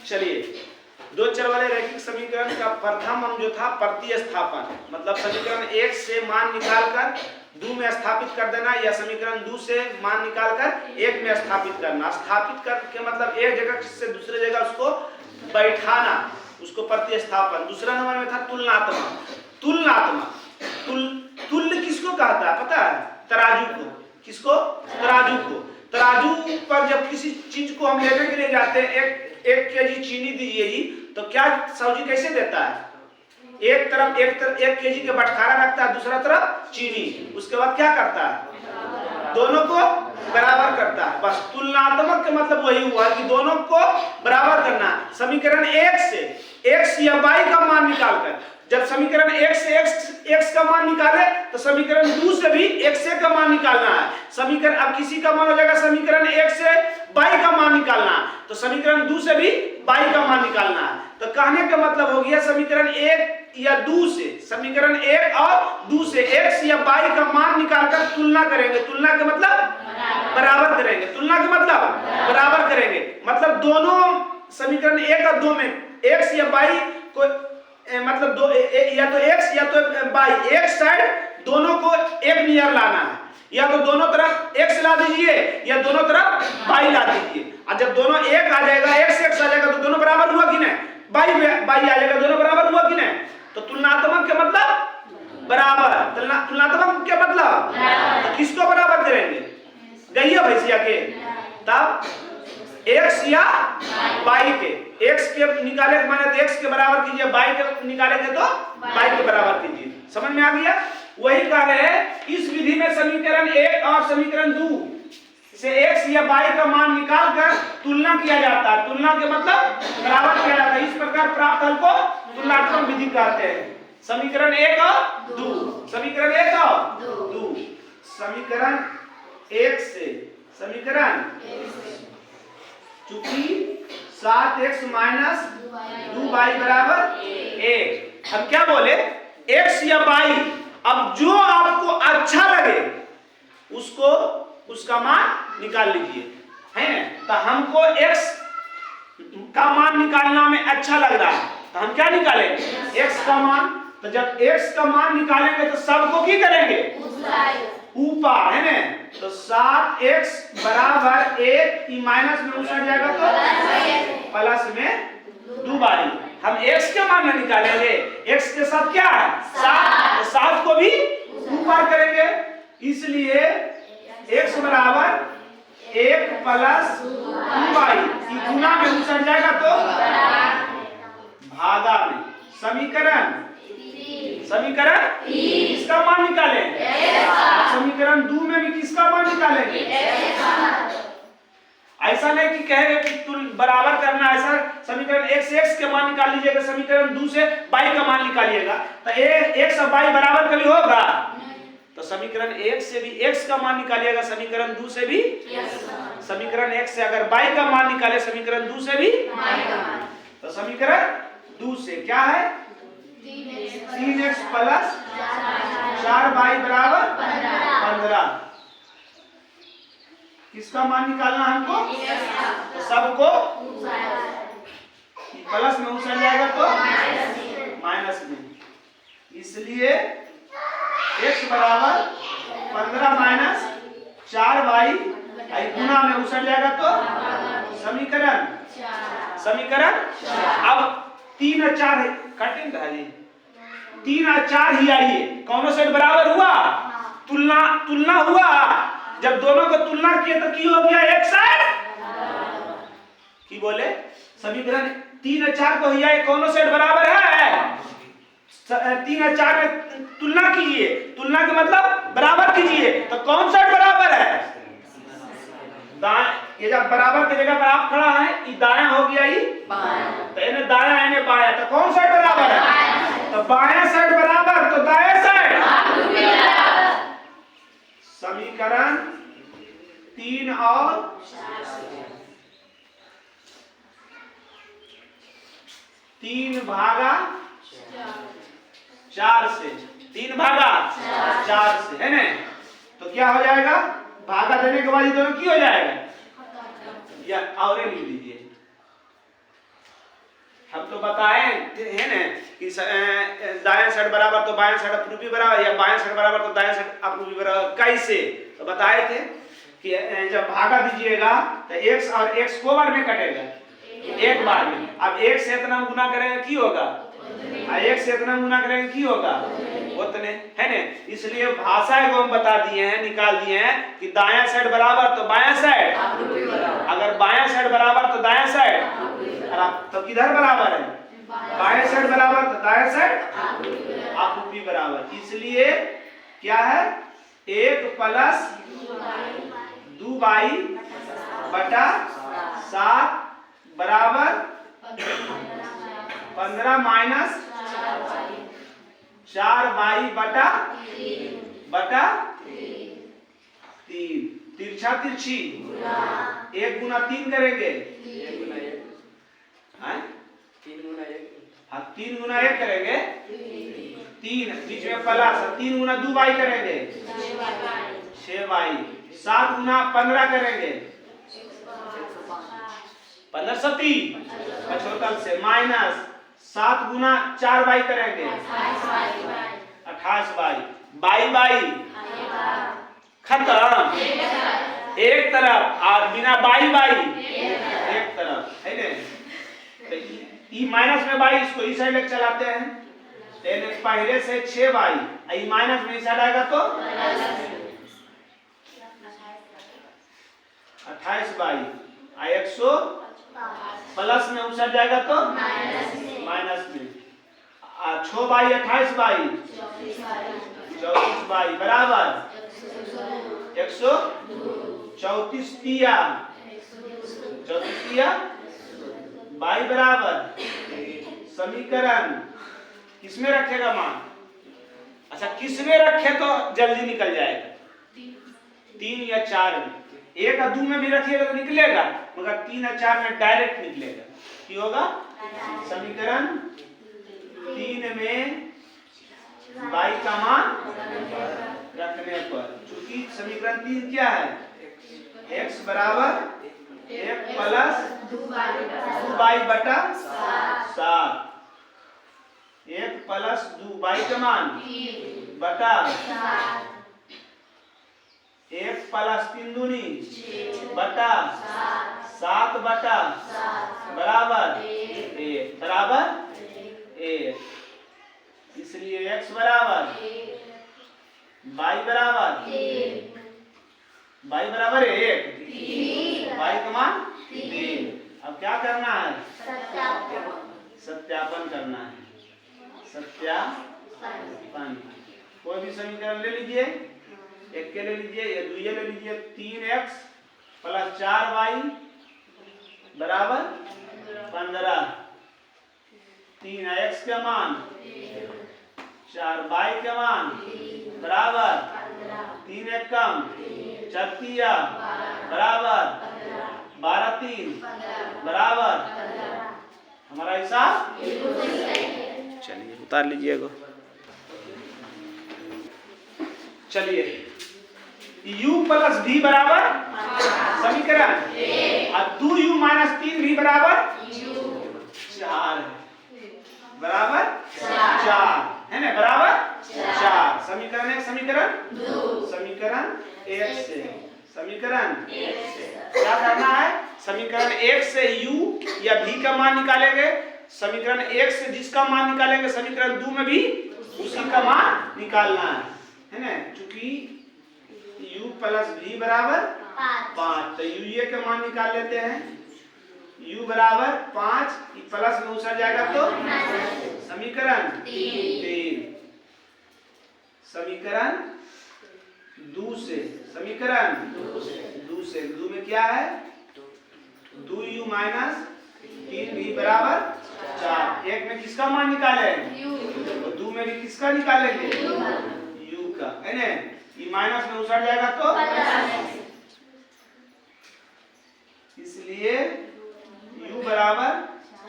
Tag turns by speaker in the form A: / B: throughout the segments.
A: चलिए, दो चर वाले रैखिक समीकरण का प्रथम अंग जो था प्रतिस्थापन, मतलब समीकरण 1 से मान निकालकर 2 में स्थापित कर देना, या समीकरण 2 से मान निकालकर 1 में स्थापित करना। स्थापित करके मतलब एक जगह से दूसरे जगह उसको बैठाना, उसको प्रतिस्थापन। दूसरा नंबर में था तुलनात्मक। तुल्य किसको कहता है पता है? तराजू को। किसको? तराजू को। तराजू पर जब किसी चीज को हम लेने के लिए जाते हैं, एक केजी चीनी दीजिए जी, तो क्या सब्जी कैसे देता है? एक तरफ 1 केजी के बटखारा रखता है, दूसरा तरफ चीनी। उसके बाद क्या करता है? दोनों को बराबर करता है। बस तुलनात्मक का मतलब वही हुआ कि दोनों को बराबर करना। समीकरण 1 से x या y का मान निकालकर, जब समीकरण 1 से x का मान निकाले तो समीकरण 2 से भी x का मान निकालना है। समीकरण अब किसी का मान हो जाएगा समीकरण 1 से y का मान निकालना, तो समीकरण 2 से भी y का मान निकालना है। तो कहने का मतलब हो गया समीकरण 1 या 2 से, समीकरण 1 और 2 से x या y का मान निकालकर तुलना करेंगे। तुलना का मतलब बराबर करेंगे। तुलना का मतलब बराबर करेंगे, मतलब दोनों समीकरण 1 और 2 में x या y को मतलब दो या तो x या तो y, एक साइड दोनों को एक नियर लाना है। या तो दोनों तरफ x ला दीजिए या दोनों तरफ y ला दीजिए। और जब दोनों एक आ जाएगा, x आ जाएगा, तो दोनों बराबर हुआ कि नहीं? y आ जाएगा, दोनों बराबर हुआ कि नहीं? तो तुलनात्मक के मतलब बराबर। तुलनात्मक के मतलब तो किसको बराबर करेंगे? गैया भैंसिया के। तब x या y के, x के निकाले के माने तो x के बराबर कीजिए, y के निकालेंगे तो y के बराबर कीजिए। समझ में आ गया? वही कह रहे हैं इस विधि में समीकरण 1 और समीकरण 2 से x या y का मान निकालकर तुलना किया जाता है। तुलना के मतलब बराबर किया जाता है। इस प्रकार प्राप्त हल को तुलनात्मक विधि कहते हैं। समीकरण 1 और 2, समीकरण 1 और 2, समीकरण 1 से समीकरण चूंकि 7x माइनस 2y बराबर 1, हम क्या बोले? x या y, अब जो आपको अच्छा लगे उसको उसका मान निकाल लीजिए, है ना? तो हमको x का मान निकालना में अच्छा लग रहा है, तो हम क्या निकालेंगे? x का मान। तो जब x का मान निकालेंगे तो सबको क्या करेंगे? ऊपर, है ना? तो 7x बराबर 1, माइनस में उछल जाएगा तो प्लस में 2y। हम x के मान में निकालेंगे, x के साथ क्या है? 7, तो 7 को भी ऊपर करेंगे। इसलिए x बराबर 1 प्लस 2y, गुना में उछल जाएगा तो भागा में। समीकरण किसका मान निकालेंगे? समीकरण 2 में भी किसका मान निकालेंगे? ऐसा नहीं कि कहेंगे कि तुल बराबर करना, ऐसा समीकरण 1 से x के मान निकाल लीजिएगा, समीकरण 2 से y का मान निकालिएगा, तो x और y बराबर कभी होगा? तो समीकरण 1 से भी x का मान निकालिएगा, समीकरण 2 से भी समीकरण 1 से अगर y का मान निकाले, समीकरण 2 से भी y का मान। तो समीकरण 2 से क्या है? 3x प्लस 4y बराबर 15। किसका मान निकालना हमको? सबको प्लस में उछल जाएगा तो माइनस में। इसलिए x बराबर 15 माइनस 4y, गुना में उछल जाएगा तो समीकरण अब 3 और 4 कटिंग कहा जी, 3 और 4 ही आइए, कौनों साइड बराबर हुआ? तुलना हुआ। जब दोनों को तुलना किए तो की हो गया? एक साइड की बोले समीकरण 3 और 4 को ही कौनों साइड बराबर है? 3 और 4 में तुलना कीजिए, तुलना का मतलब बराबर कीजिए, तो कौन साइड बराबर है? ये जब बराबर की जगह पर आप खड़ा है, ये दायां हो गया, ये बायां, तो इन्हें दायां इन्हें बायां, तो कौन साइड बराबर है? तो बायां साइड बराबर, तो दायां साइड। समीकरण 3 और 3 भागा 4 से, 3 भागा 4 से, है ना? तो क्या हो जाएगा? भागा देने के बाद ये दोनों की हो जाएगा? या और लिख लीजिए, हम तो बताए है ना कि दायां साइड बराबर तो बायां साइड अपरूपी बराबर, या बायां साइड बराबर तो दायां साइड अपरूपी बराबर। कैसे तो बताए थे कि जब भागा दीजिएगा तो x और x को बार में कटेगा, एक बार में। अब एक से इतना गुना करेंगे की होगा, एक से इतना गुना करेंगे की होगा उतने, है ना। इसलिए भाषा को हम बता दिए हैं, निकाल दिए हैं कि दायां साइड बराबर तो बायां साइड, अगर बायां साइड बराबर तो दायां साइड, तो किधर बराबर है, बाएं साइड बराबर तो दाएं साइड अपरूपी बराबर। इसलिए क्या है, 1 प्लस 2y बटा 7 बराबर 15 माइनस 4y बटा 3। तिरछा तिरछी 1 गुना 3 करेंगे, 3 गुना 1 करेंगे, 3 बीच में प्लस, 3 गुना 2y करेंगे 6y, 7 गुना 15 करेंगे 15 30 पचहत्तर से, माइनस 7 गुना 4y करेंगे 28y, बाई खत्म एक तरफ, और बिना बाई एक तरफ, है ना। ई माइनस में बाई, इसको इस साइड चलाते हैं, पहले से 6y, ई माइनस में इस साइड आएगा तो 28y, 100 प्लस में उस साइड जाएगा तो माइनस में, 6y 28y 34y बराबर 134 तिया बाई बराबर, समीकरण किसमें रखेगा मान, अच्छा किसमें रखे तो जल्दी निकल जाएगा, 3 या 4 में, 1 और 2 में भी रखिएगा तो निकलेगा, मगर 3 और 4 में डायरेक्ट निकलेगा। क्या होगा, समीकरण 3 में y का मान रखने पर, चूंकि समीकरण 3 क्या है, x बराबर 1 प्लस 2y बटा 7, 1 प्लस 2y का मान बटा 1 प्लस 3 दूनी बटा 7 बटा बराबर 1, इसलिए x बराबर y बराबर 1, y का मान 3। अब क्या करना है, सत्यापन करना है, सत्यापन। कोई भी समीकरण ले लीजिए, एक के ले लीजिए या दुइये ले लीजिए, 3x प्लस 4y बराबर 15, 3x का मान 4y का मान बराबर 3 एक कम 4 तिया बराबर 12 3 बराबर, हमारा हिसाब चलिए उतार लीजिएगा। चलिए u प्लस v बराबर समीकरण, और 2u माइनस 3v बराबर 4 बराबर 4 है ना, बराबर 4। समीकरण 1 समीकरण 1 से, समीकरण क्या करना है, समीकरण 1 से u या v का मान निकालेंगे, समीकरण 1 से जिसका मान निकालेंगे समीकरण 2 में भी उसी का मान निकालना है ना। चूंकि u प्लस v बराबर 5, तो u का मान निकाल लेते हैं, u बराबर 5 प्लस में उतर जाएगा तो समीकरण 3, समीकरण 2 से, समीकरण 2 से, 2 में क्या है, 2u माइनस 3v बराबर 4। एक में किसका मान निकाले, और 2 में भी किसका निकालेंगे, u का, है ना। ये माइनस में उतर जाएगा तो, इसलिए u बराबर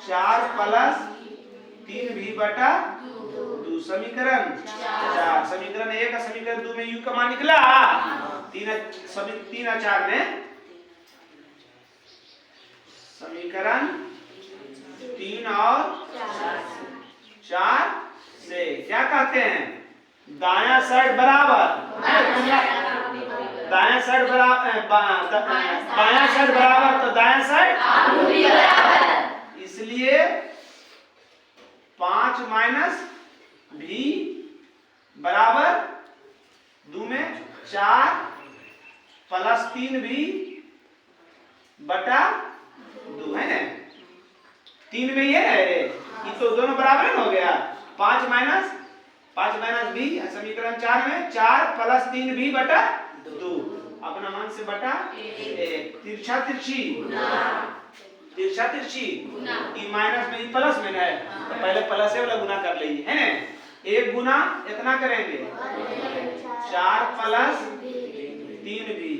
A: 4 प्लस 3v बटा 2, समीकरण 4। समीकरण 1 का समीकरण 2 में u का मान निकला, 3 और 4 में, समीकरण 3 और 4 से क्या कहते हैं? दायां साइड बराबर, दायां साइड बराबर, बायां साइड बराबर तो दायां साइड, इसलिए 5 माइनस भी बराबर 2 में 4 प्लस 3 भी बटा 2 है ना। 3 में ये है रे, ये तो दोनों बराबर हो गया। 5 माइनस भी समीकरण 4 में 4 प्लस 3 भी बटा 2, अपना मन से बटा 1। तिरछा तिरछी ई माइनस में ई प्लस में है, तो पहले प्लस से वाला गुना कर लीजिए है ना। 1 गुना इतना करेंगे 4 प्लस 3 भी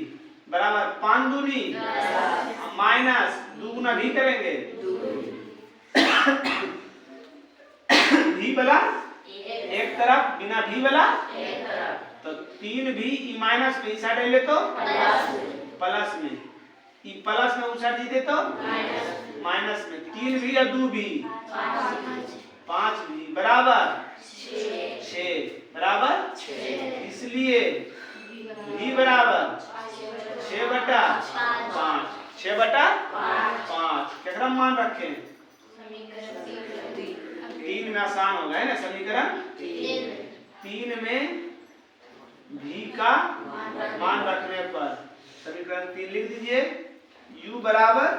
A: बराबर 5 दूनी माइनस 2 गुना भी करेंगे भी वाला एक तरफ बिना भी वाला तो 3 भी ई माइनस में इस साइड ले तो प्लस में, ई प्लस में उस साइड दे तो माइनस में। 3 भी या 2 भी 5 भी बराबर 6 बराबर, इसलिए भी बराबर 6 बटा 5, 6 बटा 5 केकरा मान रखें? 3 में आसान होगा है ना। समीकरण 3 में भी का मान रखने पर समीकरण 3 लिख दीजिए। u बराबर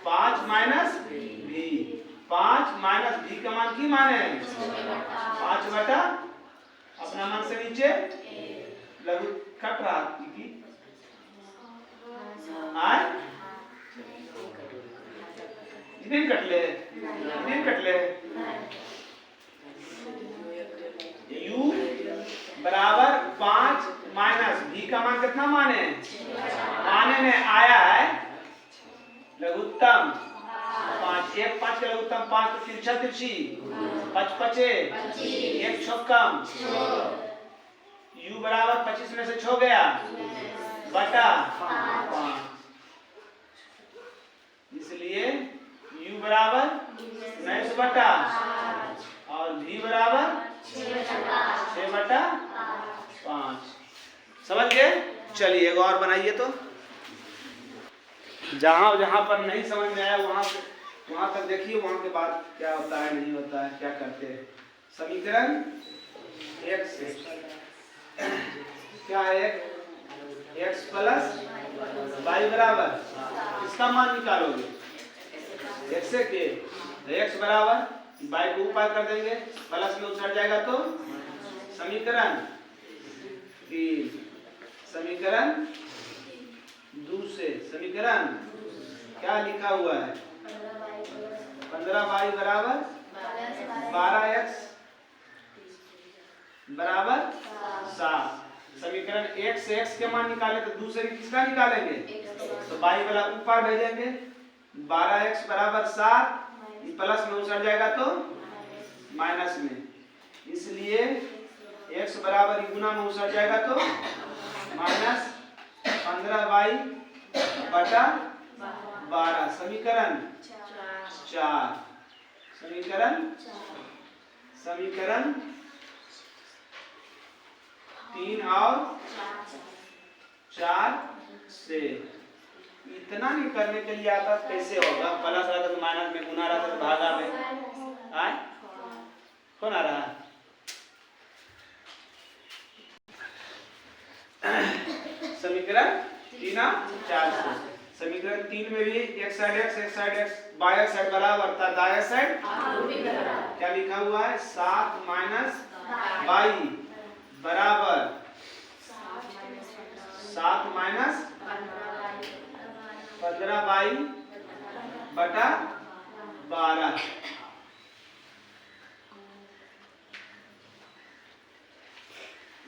A: 5 माइनस भी, 5 माइनस भी का मान की मान है 5 बटा, अपना मन से नीचे लघु कट रहा की कट ले u बराबर 5 माइनस भी का मान कितना माने? माने में आया है लघुत्तम 5, 1 5 का लघुत्तम 5 तो तिरछा तिरछी 5 पचे 1 छक्कम, u बराबर 25 में से 6 गया बटा 5, इसलिए u बराबर 19 बटा और v बराबर 6 बटा 5। समझ गए? चलिए एक और बनाइए। तो जहां पर नहीं समझ में आया वहां तक देखिए, वहां के बाद क्या होता है नहीं होता है, क्या करते हैं। समीकरण 1 से क्या है? x प्लस y बराबर, इसका मान निकालोगे x से के, x बराबर y को ऊपर कर देंगे, प्लस में उछल जाएगा तो समीकरण 3, समीकरण 2 से समीकरण क्या लिखा हुआ है? 15y बराबर 12x बराबर 7। समीकरण 1 से x के मान निकाले तो दूसरे किसका निकालेंगे? तो y वाला ऊपर भेजेंगे, 12x बराबर 7 प्लस में उछल जाएगा तो माइनस में, इसलिए x बराबर गुना में उछल जाएगा तो माइनस 15y बटा 12। समीकरण 4 समीकरण 3 और 4 से इतना नहीं करने के लिए आता कैसे होगा? प्लस रहता तो माइनस में, गुना रहता तो भागा में, आए कौन आ रहा है? समीकरण 3 और 4 से समीकरण 3 में भी एक साइड x बाया साइड बराबर था दाया साइड क्या लिखा हुआ है? 7 माइनस y बराबर 7 माइनस 15y बटा 12।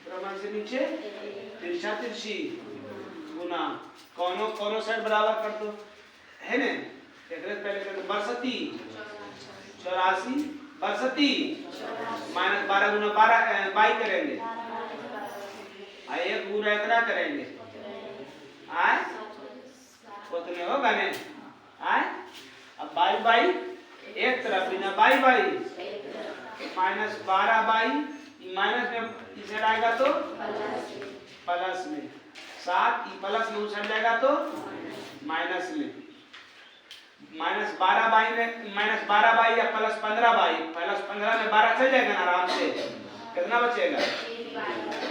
A: प्रमाण से नीचे तिरछा तिरछी गुना कोनो साइड बराबर कर दो है ने। पहले कर दो बरसती 84 बरसती माइनस 12 गुना 12 22 करेंगे, एक गुना इतना करेंगे आए उतने होगा ने आए। अब 22 एक तरफ बिना by by minus 12 by minus में इधर आएगा तो प्लस में 7 प्लस में उछल जाएगा तो माइनस में माइनस 12 बाई में माइनस 12 बाई या प्लस 15 बाई प्लस 15 में 12 चल जाएगा ना आराम से। कितना बचेगा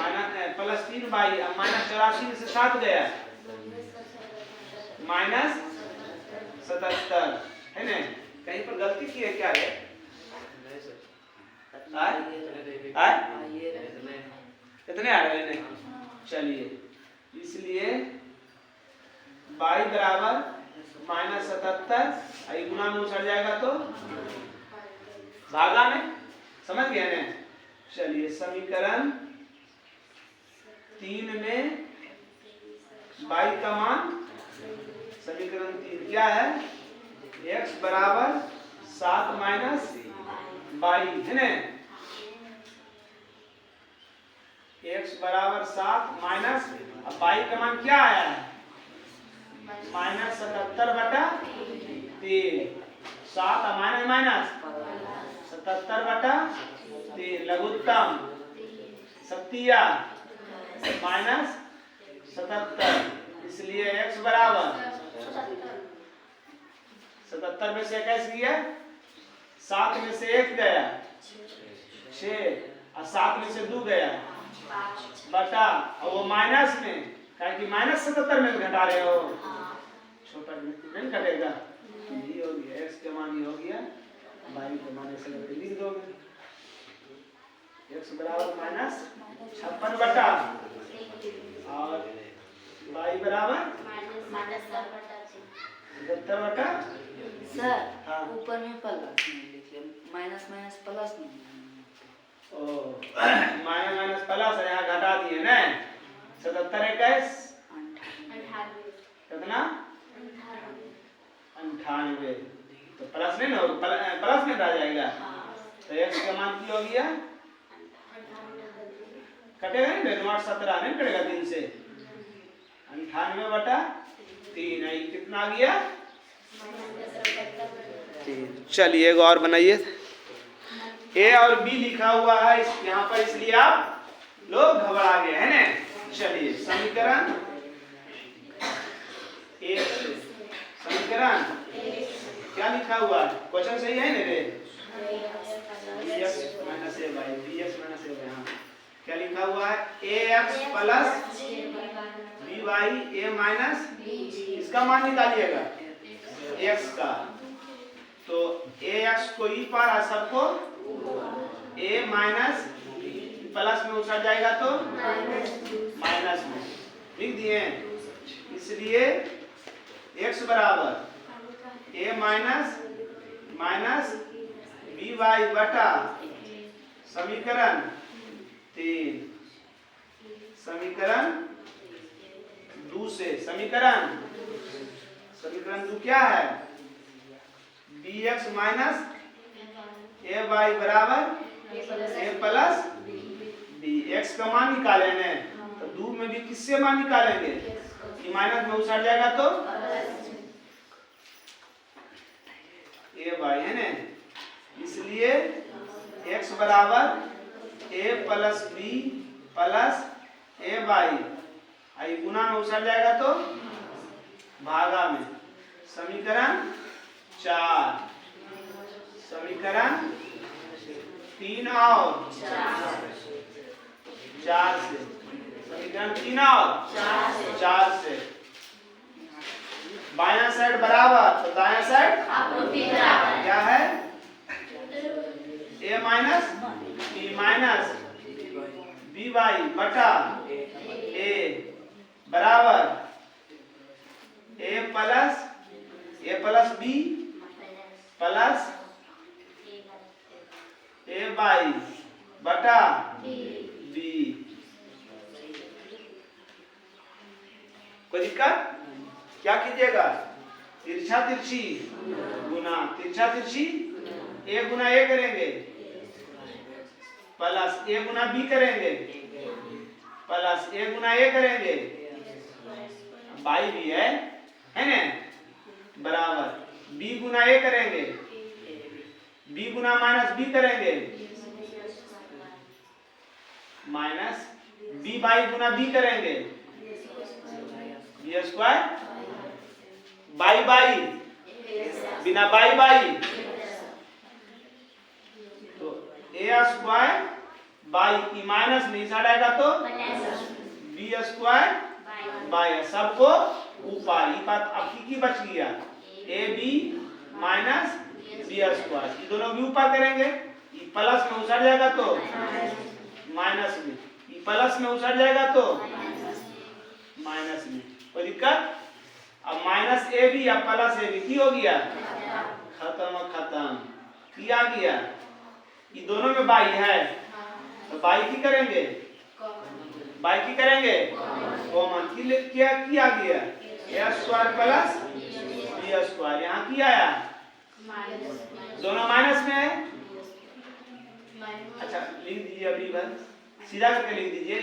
A: माइनस प्लस 3 बाई माइनस 84 से 7 गया माइनस 77 है ना। कहीं पर गलती की है क्या है कितने आ रहे हैं चलिए इसलिए बाई बराबर माइनस 77 गुना में उछल जाएगा तो भागा में समझ गए ना। चलिए समीकरण 3 में बाई का मान समीकरण 3 क्या है x बराबर 7 माइनस बाई है ना x बराबर 7 माइनस अब बाई का मान क्या आया है माइनस 77 बटा 3 7 माइनस माइनस 77 बटा 3 लघुत्तम सत्तिया माइनस 77 इसलिए x बराबर 77 में से 21 गया 7 में से 1 गया 6 और 7 में से 2 गया बटा और वो माइनस में क्या कि माइनस 77 में घटा रहे हो छोटा नहीं कटेगा ये हो गया x का मान ये हो गया y का मान ऐसे करके लिख दोगे x बराबर माइनस 56 बटा और y बराबर
B: माइनस
A: 77 बटा
B: सर
A: हाँ।
B: ऊपर में प्लस लिखिए माइनस माइनस प्लस नहीं
A: ओ माइनस माइनस प्लस यहाँ घटा दिए ना 77 21 कितना 98 तो प्लस नहीं ना प्लस में आ जाएगा तो x का मान की हो गया कटेगा नहीं 17 नहीं कटेगा 3 से 98 बटा 3 है कितना आ गया। चलिए एक और बनाइए a और b लिखा हुआ है यहाँ पर इसलिए आप लोग घबरा गए है ना। चलिए समीकरण समीकरण क्या लिखा हुआ है क्वेश्चन सही है ना रे bx minus a by bx minus a by हाँ क्या लिखा हुआ है ax plus by a minus इसका मान निकालिएगा x का तो ax को ई पार आ सबको a माइनस प्लस में उछल जाएगा तो माइनस में लिख दिए इसलिए x बराबर a minus minus b y बटा समीकरण 3 समीकरण 2 से समीकरण 2 क्या है bx माइनस a वाई बराबर a प्लस b x का मान निकाले ने तो 2 में भी किससे मान निकालेंगे कि माइनस में उछल जाएगा तो a वाई है ना इसलिए x बराबर a plus b plus a वाई आई गुना में उछल जाएगा तो भागा में समीकरण 4 समीकरण 3 और 4 से समीकरण 3 और 4 से बायां साइड बराबर तो दायां साइड क्या है a minus b minus b y बटा a बराबर a plus b plus a by बटा b कोई दिक्कत क्या कीजिएगा तिरछा तिरछी गुना तिरछा तिरछी a गुना a करेंगे प्लस a गुना b करेंगे प्लस a गुना a करेंगे बाई भी है ना बराबर b गुना a करेंगे b गुना माइनस b करेंगे, minus b by Guna b करेंगे, b स्क्वायर, बाई बाई बिना बाई बाई तो a square by E minus में इस आएगा तो b स्क्वायर बाई, सबको ऊपर। ये बात अब की बच गया, a b minus b square, ये दोनों भी ऊपर करेंगे, ये प्लस में उछड़ जाएगा तो माइनस में, ये प्लस में उछड़ जाएगा तो माइनस में, कोई दिक्कत। अब माइनस ए बी या प्लस ए बी की हो गया, खत्म खत्म किया गया। ये दोनों में बाई है तो बाई की करेंगे, बाई की करेंगे कॉमन, क्या किया गया, ए स्क्वायर प्लस बी स्क्वायर, यहाँ की आया दोनों माइनस में है। अच्छा लिख दीजिए, अभी बस सीधा करके लिख दीजिए,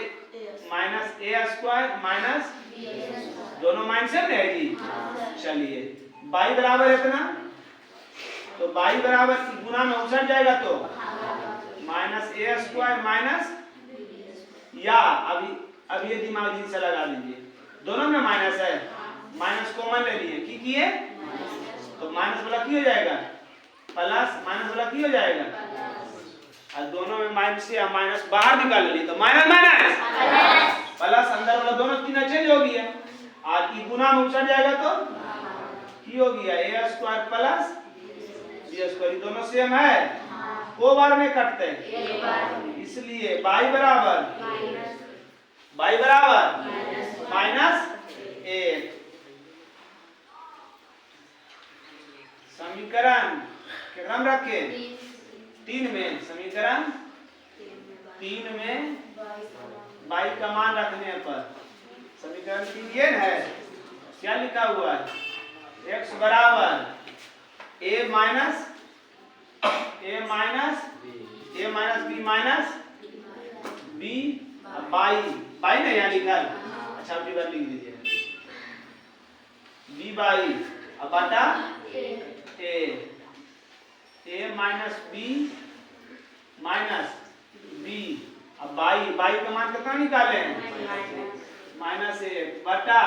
A: माइनस ए स्क्वायर माइनस दोनों माइनस में है जी। चलिए बाई बराबर इतना, तो बाई बराबर गुना में उछड़ जाएगा तो माइनस ए स्क्वायर माइनस, या अभी ये दिमाग जी से लगा दीजिए, दोनों में माइनस है, माइनस कॉमन ले लिए, की किए तो माइनस वाला की हो जाएगा प्लस, माइनस वाला की हो जाएगा, और दोनों में माइनस से माइनस बाहर निकाल ली तो माइनस माइनस प्लस, अंदर वाला दोनों तीन चेंज हो गया, और ई गुना में उछड़ जाएगा तो की हो गया, ए स्क्वायर प्लस बी स्क्वायर, दोनों सेम है, को बार में कटते हैं, इसलिए बाई बराबर माइनस एक। समीकरण कितना में रखे, 3 में, समीकरण 3 में बाई का मान रखने पर समीकरण 3 ये है, क्या लिखा हुआ है, x बराबर a minus b minus b by, by नहीं यहाँ लिखा है, अच्छा अभी बार लिख दीजिए, बी बाई अब बटा ए माइनस बी अब बाई का मान कितना निकाले हैं, माइनस ए बटा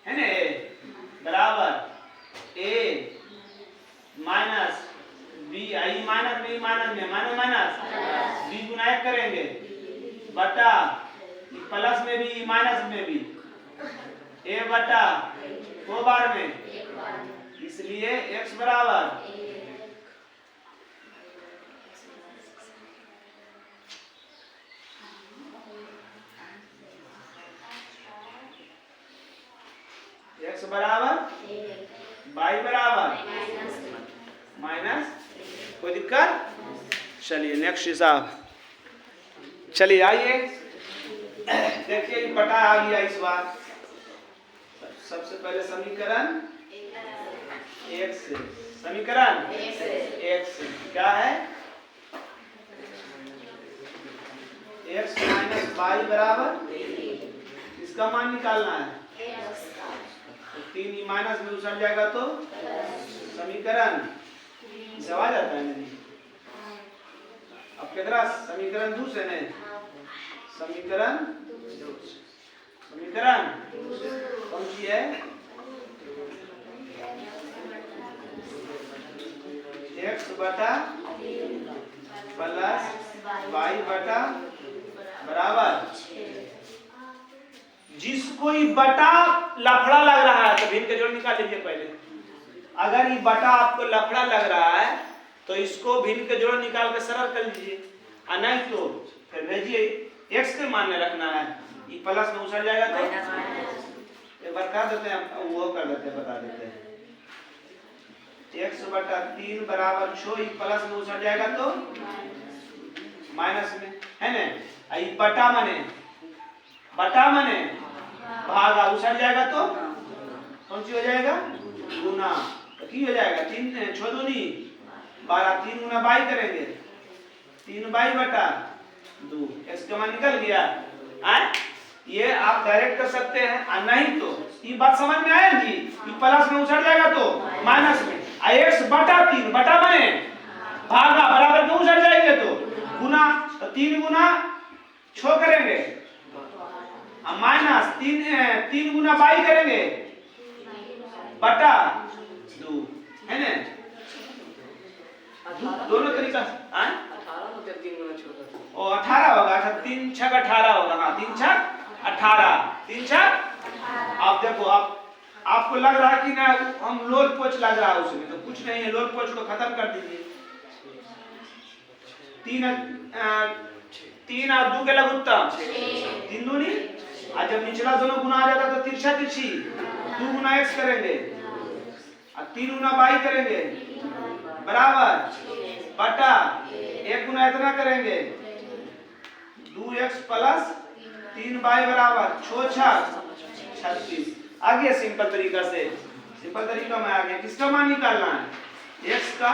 A: है ना बराबर ए माइनस बी, आई माइनस में माइनस बी गुना एक करेंगे बटा प्लस में भी माइनस में भी ए बटा दो बार में, इसलिए x बराबर बाई बराबर माइनस, कोई दिक्कत। चलिए नेक्स्ट हिसाब, चलिए आइए देखिए बटा आ गया इस बार। सबसे पहले समीकरण x से, समीकरण x क्या है, x माइनस बाई बराबर, इसका मान निकालना है, तो 3 माइनस में उछल जाएगा तो समीकरण सब आ जाता है नहीं। अब कितना समीकरण दूसरे ने, समीकरण कौन सी है, x बटा प्लस y बटा बराबर, जिसको ये बटा लफड़ा लग रहा है तो भिन्न के जोड़ निकाल लीजिए पहले। अगर ये बटा आपको लफड़ा लग रहा है तो इसको भिन्न के जोड़ निकाल के सरल कर लीजिए, और नहीं तो फिर भेजिए x के मान में रखना है, ये प्लस में उछल जाएगा तो एक बार कर देते हैं, वो कर देते हैं, बता देते हैं, x बटा 3 बराबर 6, ये प्लस में उछल जाएगा तो माइनस में है ना, ये बटा मने भागा उछल जाएगा तो कौन सी हो जाएगा, गुना, तो की हो जाएगा 3 6 दूनी 12, 3 गुना बाई करेंगे, 3 बाई बटा 2, x का मान निकल गया। ये आप डायरेक्ट कर सकते हैं, और नहीं तो ये बात समझ में आया जी, ये प्लस में उछल जाएगा तो माइनस में, x बटा 3 बटा बने भागा बराबर क्यों सट जाएंगे तो गुना, तो 3 गुना 6 करेंगे, अब माइनस 3 गुना 22 करेंगे बटा 2 है ना। दोनों तरीका आए 18 होगा। अच्छा 3 छक 18 होगा। हाँ 3 छक 18 3 छक। आप देखो आपको लग रहा है कि ना हम लोल पोच लग रहा है उसमें, तो कुछ नहीं है, लोल पोच को खत्म कर दीजिए। 3 और 2 के लघुत्तम 3 दूनी, और जब निचला दोनों गुना आ जाता तो तिरछा तिरछी 2 गुना x करेंगे और 3 गुना y करेंगे बराबर बटा 1 गुना इतना करेंगे 2x प्लस 3y बराबर 6 छक 36। आ गया सिंपल तरीका से, सिंपल तरीका में आ गया। किसका मान निकालना है x का,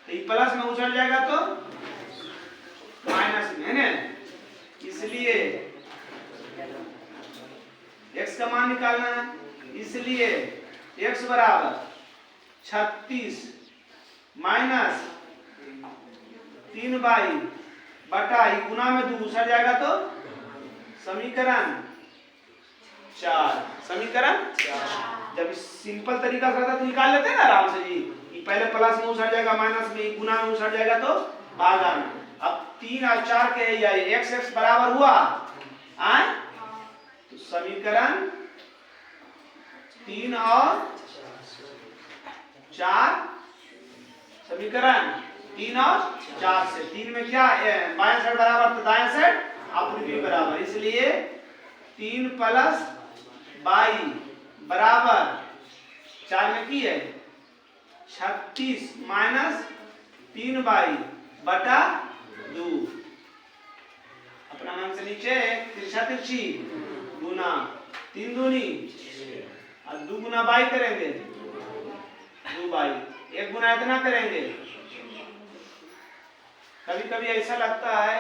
A: तो ये प्लस में उछल जाएगा तो माइनस में है ना, इसलिए x का मान निकालना है, इसलिए x बराबर 36 माइनस 3y बटा ये गुना में 2 उछल जाएगा तो समीकरण 4, समीकरण 4। जब सिंपल तरीका से रहता तो निकाल लेते हैं ना आराम से जी, ये पहले प्लस में उछल जाएगा, माइनस में गुना में उछल जाएगा तो भागा में। अब 3 और 4 के x बराबर हुआ आए, तो समीकरण 3 और 4, समीकरण 3 और 4 से 3 में क्या बायां साइड बराबर तो दायां साइड आपूर्ति बराबर, इसलिए 3 प्लस 22 बराबर 4 में की है 36 माइनस 3y बटा 2। अपना मन से नीचे तिरछा तिरछी गुना 3 दूनी और 2 गुना y करेंगे 2y, 1 गुना इतना करेंगे। कभी कभी ऐसा लगता है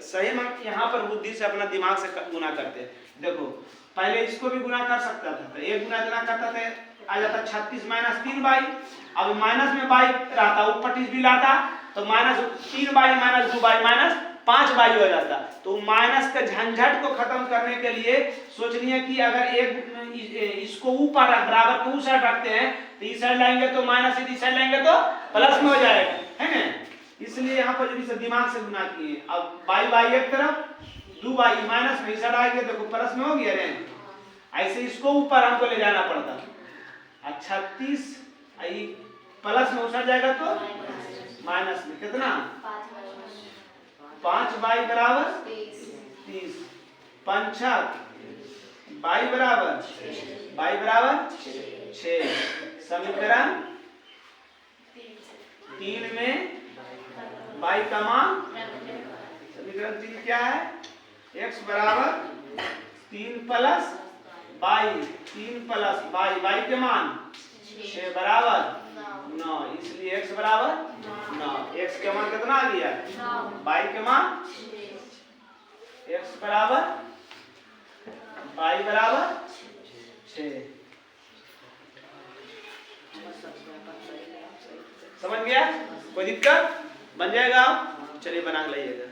A: सही में यहाँ पर बुद्धि से अपना दिमाग से गुना करते हैं। देखो पहले इसको भी गुना कर सकता था, तो 1 गुना इतना करता था आ जाता 36 माइनस 3y, अब माइनस में y रहता ऊपर टीस भी लाता तो minus 3y minus 2y minus 5y हो जाता। तो माइनस के झंझट को खत्म करने के लिए सोचनीय कि अगर एक इसको ऊपर बराबर को उस साइड रखते हैं तो इस साइड लाएंगे तो माइनस, इस साइड लाएंगे तो प्लस में हो जाएगा है ना, इसलिए यहाँ पर जो दिमाग से गुना किए। अब y एक तरफ 2y माइनस में इस साइड आएंगे देखो प्लस में हो गया रे, ऐसे इसको ऊपर हमको ले जाना पड़ता। 36 प्लस में उछल जाएगा तो माइनस में कितना 5y बराबर 30, 5 y बराबर 6। समीकरण 3 में y का मान, समीकरण 3 क्या है x बराबर 3 प्लस y के मान 6 बराबर 9, इसलिए x बराबर 9। x के मान कितना आ गया y के मान, x बराबर y बराबर 6। समझ गया, कोई दिक्कत बन जाएगा, चलिए बना के लाइएगा।